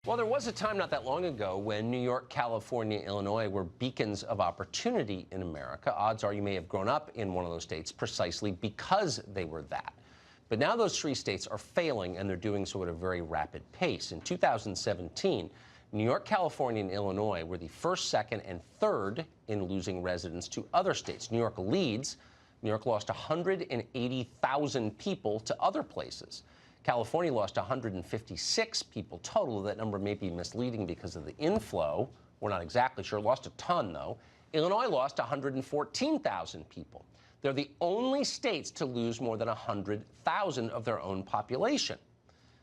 Well, there was a time not that long ago when New York, California, Illinois were beacons of opportunity in America. Odds are you may have grown up in one of those states precisely because they were that. But now those three states are failing, and they're doing so at a very rapid pace. In 2017, New York, California, and Illinois were the first, second, and third in losing residents to other states. New York leads. New York lost 180,000 people to other places. California lost 156 people total. That number may be misleading because of the inflow. We're not exactly sure. Lost a ton, though. Illinois lost 114,000 people. They're the only states to lose more than 100,000 of their own population.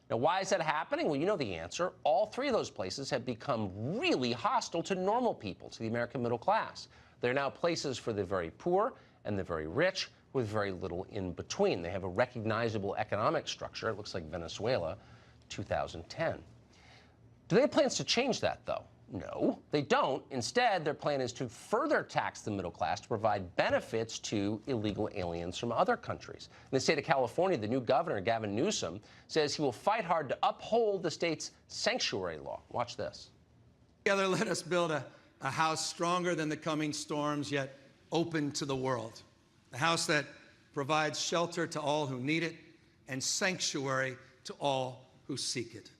Now, why is that happening? Well, you know the answer. All three of those places have become really hostile to normal people, to the American middle class. They're now places for the very poor and the very rich, with very little in between. They have a recognizable economic structure. It looks like Venezuela, 2010. Do they have plans to change that, though? No, they don't. Instead, their plan is to further tax the middle class to provide benefits to illegal aliens from other countries. In the state of California, the new governor, Gavin Newsom, says he will fight hard to uphold the state's sanctuary law. Watch this. Together, let us build a house stronger than the coming storms, yet open to the world. A house that provides shelter to all who need it and sanctuary to all who seek it.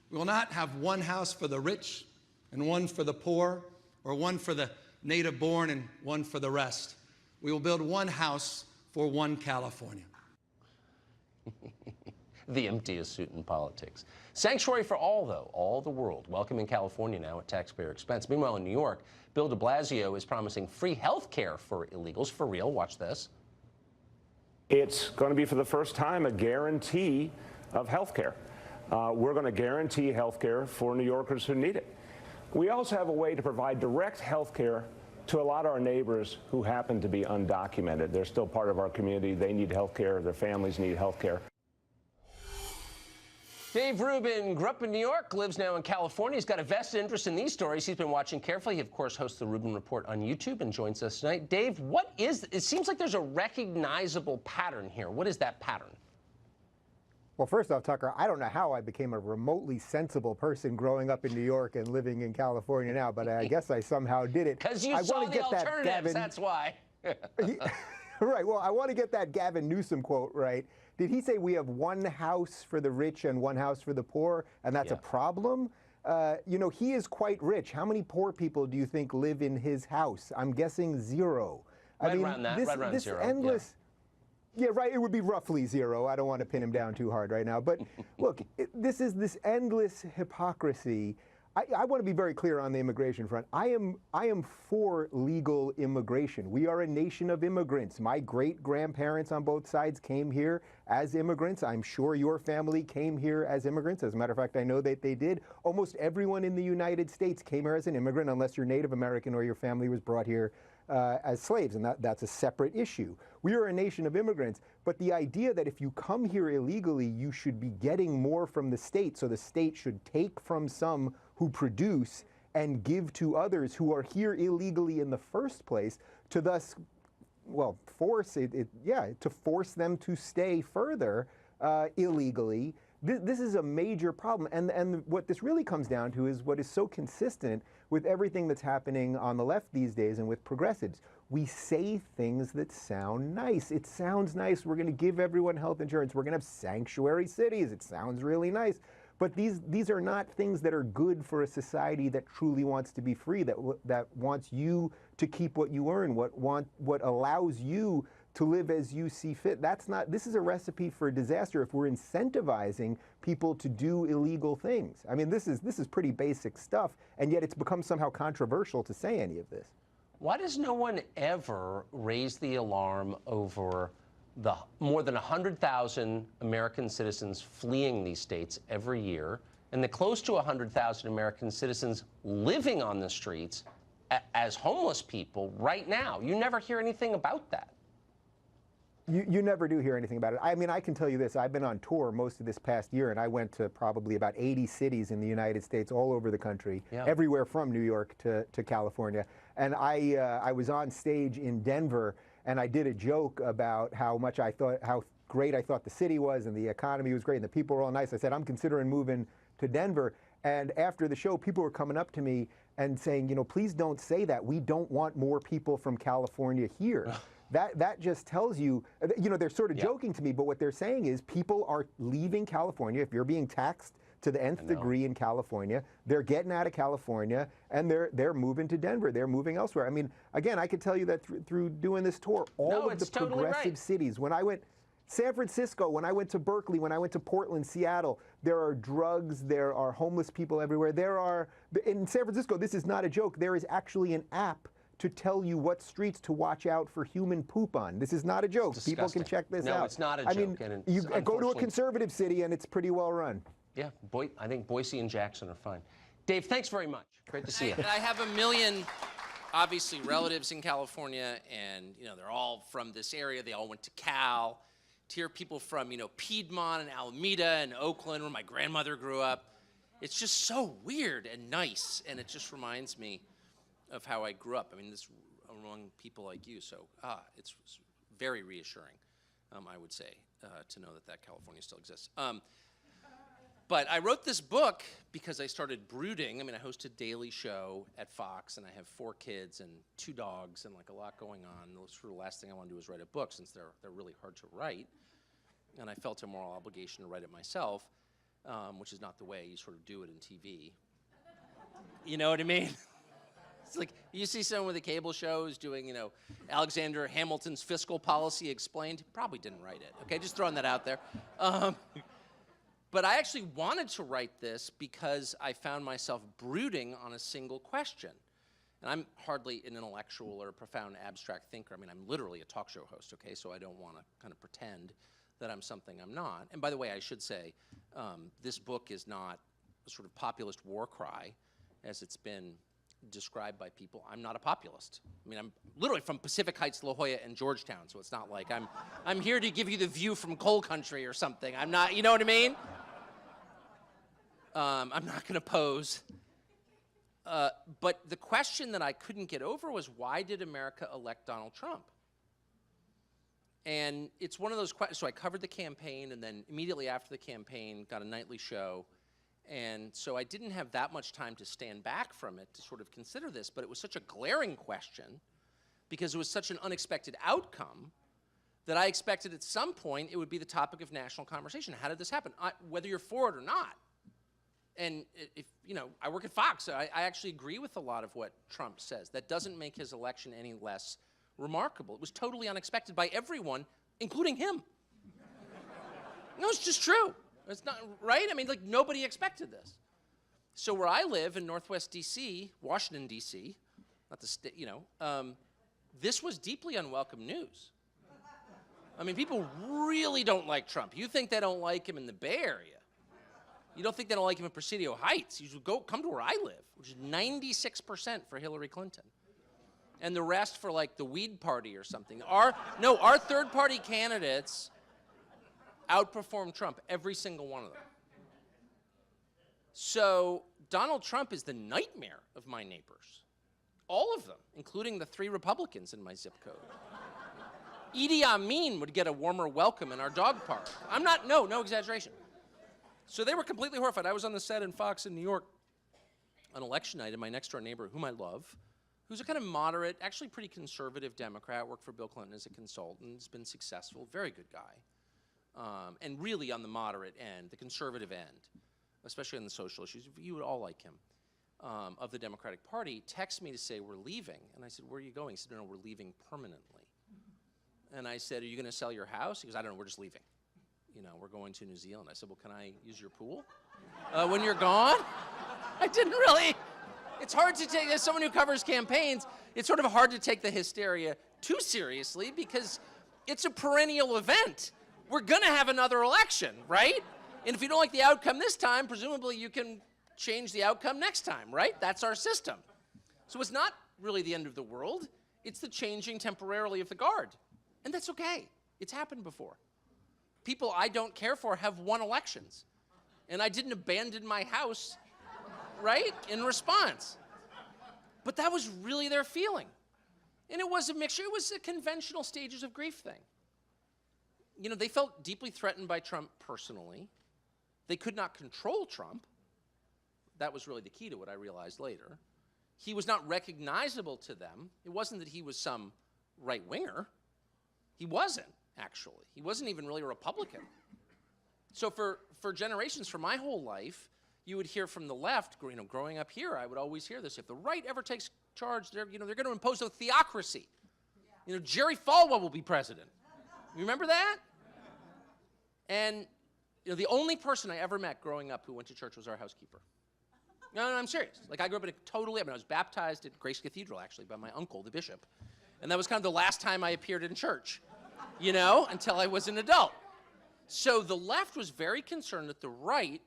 We will not have one house for the rich and one for the poor, or one for the native born and one for the rest. We will build one house for one California. The emptiest suit in politics. Sanctuary for all, though, all the world. Welcoming California now at taxpayer expense. Meanwhile, in New York, Bill de Blasio is promising free health care for illegals. For real, watch this. It's going to be, for the first time, a guarantee of health care. We're going to guarantee health care for New Yorkers who need it. We also have a way to provide direct health care to a lot of our neighbors who happen to be undocumented. They're still part of our community. They need health care. Their families need health care. Dave Rubin grew up in New York, lives now in California. He's got a vested interest in these stories. He's been watching carefully. He, of course, hosts the Rubin Report on YouTube and joins us tonight. Dave, it seems like there's a recognizable pattern here. What is that pattern? Well, first off, Tucker, I don't know how I became a remotely sensible person growing up in New York and living in California now, but I guess I somehow did it. Because you saw the alternatives, that's why. Right, well, I want to get that Gavin Newsom quote right. Did he say we have one house for the rich and one house for the poor, and that's a problem? You know, he is quite rich. How many poor people do you think live in his house? I'm guessing zero. Right around that, right around zero. Endless, yeah, right, it would be roughly zero. I don't want to pin him down too hard right now. But look, this is this endless hypocrisy. I want to be very clear on the immigration front. I am for legal immigration. We are a nation of immigrants. My great-grandparents on both sides came here as immigrants. I'm sure your family came here as immigrants. As a matter of fact, I know that they did. Almost everyone in the United States came here as an immigrant, unless you're Native American or your family was brought here as slaves, and that's a separate issue. We are a nation of immigrants, but the idea that if you come here illegally, you should be getting more from the state, so the state should take from some who produce and give to others who are here illegally in the first place, to thus, well, force them to stay further illegally. This is a major problem, and what this really comes down to is what is so consistent with everything that's happening on the left these days and with progressives. We say things that sound nice. It sounds nice. We're going to give everyone health insurance. We're going to have sanctuary cities. It sounds really nice. But these are not things that are good for a society that truly wants to be free, that wants you to keep what you earn, what allows you to live as you see fit. This is a recipe for disaster if we're incentivizing people to do illegal things. I mean, this is pretty basic stuff, and yet it's become somehow controversial to say any of this. Why does no one ever raise the alarm over the more than 100,000 American citizens fleeing these states every year, and the close to 100,000 American citizens living on the streets as homeless people right now? You never hear anything about that. You never do hear anything about it. I mean, I can tell you this. I've been on tour most of this past year, and I went to probably about 80 cities in the United States, all over the country, everywhere from New York to California. And I was on stage in Denver, and I did a joke about how great I thought the city was, and the economy was great, and the people were all nice. I said, I'm considering moving to Denver. And after the show, people were coming up to me and saying, you know, please don't say that. We don't want more people from California here. That just tells you, you know, they're sort of joking to me, but what they're saying is people are leaving California. If you're being taxed to the nth degree in California, they're getting out of California and they're moving to Denver. They're moving elsewhere. I mean, again, I can tell you that through doing this tour, all of the progressive cities, when I went, San Francisco, when I went to Berkeley, when I went to Portland, Seattle, there are drugs, there are homeless people everywhere. In San Francisco, this is not a joke, there is actually an app to tell you what streets to watch out for human poop on. This is not a joke. People can check this out. No, it's not a joke. I mean, you go to a conservative city and it's pretty well run. Yeah, I think Boise and Jackson are fine. Dave, thanks very much. Great to see you. I have a million, obviously, relatives in California, and you know they're all from this area. They all went to Cal. To hear people from Piedmont and Alameda and Oakland, where my grandmother grew up, it's just so weird and nice, and it just reminds me of how I grew up. I mean, this among people like you, so it's very reassuring, I would say, to know that California still exists. But I wrote this book because I started brooding. I mean, I host a daily show at Fox, and I have 4 kids and 2 dogs and like a lot going on. The last thing I want to do is write a book, since they're really hard to write. And I felt a moral obligation to write it myself, which is not the way you sort of do it in TV. You know what I mean? It's like you see someone with a cable show who's doing, Alexander Hamilton's fiscal policy explained. Probably didn't write it. Okay, just throwing that out there. But I actually wanted to write this because I found myself brooding on a single question. And I'm hardly an intellectual or a profound abstract thinker. I mean, I'm literally a talk show host, okay? So I don't want to kind of pretend that I'm something I'm not. And by the way, I should say, this book is not a sort of populist war cry, as it's been described by people. I'm not a populist. I mean, I'm literally from Pacific Heights, La Jolla, and Georgetown, so it's not like I'm here to give you the view from coal country or something. I'm not, you know what I mean? I'm not going to pose. But the question that I couldn't get over was, why did America elect Donald Trump? And it's one of those questions. So I covered the campaign, and then immediately after the campaign, got a nightly show. And so I didn't have that much time to stand back from it to sort of consider this, but it was such a glaring question because it was such an unexpected outcome that I expected at some point it would be the topic of national conversation. How did this happen? Whether you're for it or not. And if, I work at Fox, so I actually agree with a lot of what Trump says. That doesn't make his election any less remarkable. It was totally unexpected by everyone, including him. No, it's just true. It's not, right? I mean, like, nobody expected this. So where I live in Northwest D.C., Washington, D.C., not the state, this was deeply unwelcome news. I mean, people really don't like Trump. You think they don't like him in the Bay Area. You don't think they don't like him in Presidio Heights. You should come to where I live, which is 96% for Hillary Clinton. And the rest for, like, the Weed Party or something. Our third-party candidates outperform Trump, every single one of them. So Donald Trump is the nightmare of my neighbors. All of them, including the 3 Republicans in my zip code. Idi Amin would get a warmer welcome in our dog park. No exaggeration. So they were completely horrified. I was on the set in Fox in New York on election night, and my next-door neighbor, whom I love, who's a kind of moderate, actually pretty conservative Democrat, worked for Bill Clinton as a consultant, has been successful, very good guy. And really on the moderate end, the conservative end, especially on the social issues, you would all like him, of the Democratic Party, texted me to say, we're leaving. And I said, where are you going? He said, no, we're leaving permanently. And I said, are you going to sell your house? He goes, I don't know, we're just leaving. We're going to New Zealand. I said, well, can I use your pool when you're gone? I didn't really. It's hard to take, as someone who covers campaigns, it's sort of hard to take the hysteria too seriously because it's a perennial event. We're going to have another election, right? And if you don't like the outcome this time, presumably you can change the outcome next time, right? That's our system. So it's not really the end of the world. It's the changing temporarily of the guard. And that's okay. It's happened before. People I don't care for have won elections. And I didn't abandon my house, right, in response. But that was really their feeling. And it was a mixture. It was a conventional stages of grief thing. They felt deeply threatened by Trump personally. They could not control Trump. That was really the key to what I realized later. He was not recognizable to them. It wasn't that he was some right-winger. He wasn't, actually. He wasn't even really a Republican. So for generations, for my whole life, you would hear from the left, growing up here, I would always hear this. If the right ever takes charge, they're going to impose a theocracy. Jerry Falwell will be president. You remember that? And the only person I ever met growing up who went to church was our housekeeper. No, I'm serious. Like, I grew up in I was baptized at Grace Cathedral, actually, by my uncle, the bishop. And that was kind of the last time I appeared in church, until I was an adult. So the left was very concerned that the right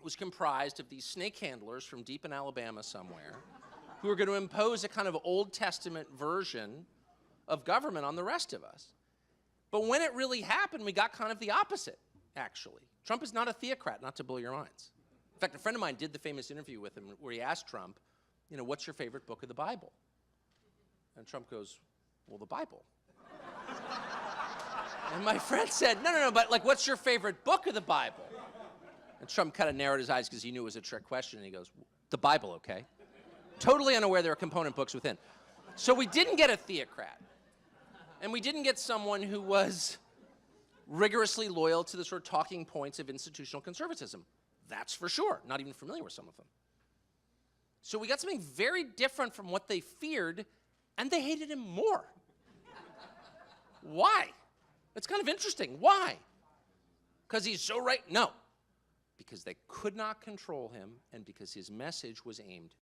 was comprised of these snake handlers from deep in Alabama somewhere who were going to impose a kind of Old Testament version of government on the rest of us. But when it really happened, we got kind of the opposite, actually. Trump is not a theocrat, not to blow your minds. In fact, a friend of mine did the famous interview with him where he asked Trump, what's your favorite book of the Bible? And Trump goes, well, the Bible. And my friend said, no, but what's your favorite book of the Bible? And Trump kind of narrowed his eyes because he knew it was a trick question, and he goes, the Bible, okay? Totally unaware there are component books within. So we didn't get a theocrat. And we didn't get someone who was rigorously loyal to the sort of talking points of institutional conservatism. That's for sure. Not even familiar with some of them. So we got something very different from what they feared, and they hated him more. Why? It's kind of interesting. Why? Because he's so right? No. Because they could not control him, and because his message was aimed